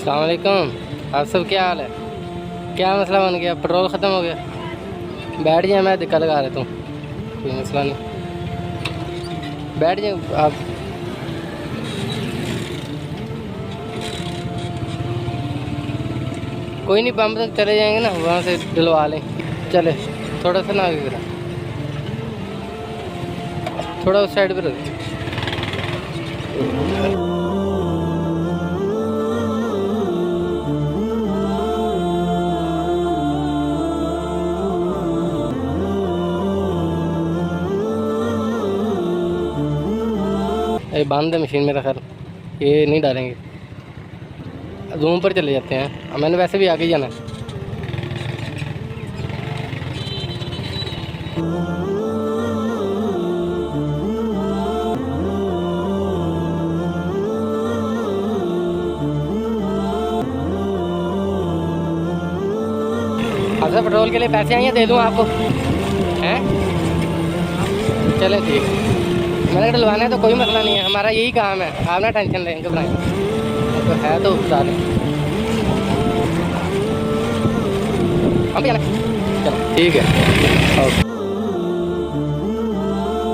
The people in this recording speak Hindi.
अस्सलाम वालेकुम। आप सब क्या हाल है? क्या मसला बन गया? पेट्रोल ख़त्म हो गया? बैठ जाए, मैं धक्का लगा देता हूँ, कोई मसला नहीं। बैठ जाए आप। कोई नहीं, पंप तक चले जाएंगे ना, वहाँ से डलवा लें। चले थोड़ा सा ना आगे करा, थोड़ा उस साइड पर रख। ये बांध है मशीन मेरा, खैर ये नहीं डालेंगे। रूम पर चले जाते हैं, मैंने वैसे भी आगे ही जाना है। अच्छा, पेट्रोल के लिए पैसे आइए, दे दूँ आपको हैं? चलें ठीक, मैंने डलवाना है तो कोई मसला नहीं है, हमारा यही काम है। आप ना टेंशन लें, घबराएं, तो है तो बता दें। हम भी आना, चलो ठीक है, ओके।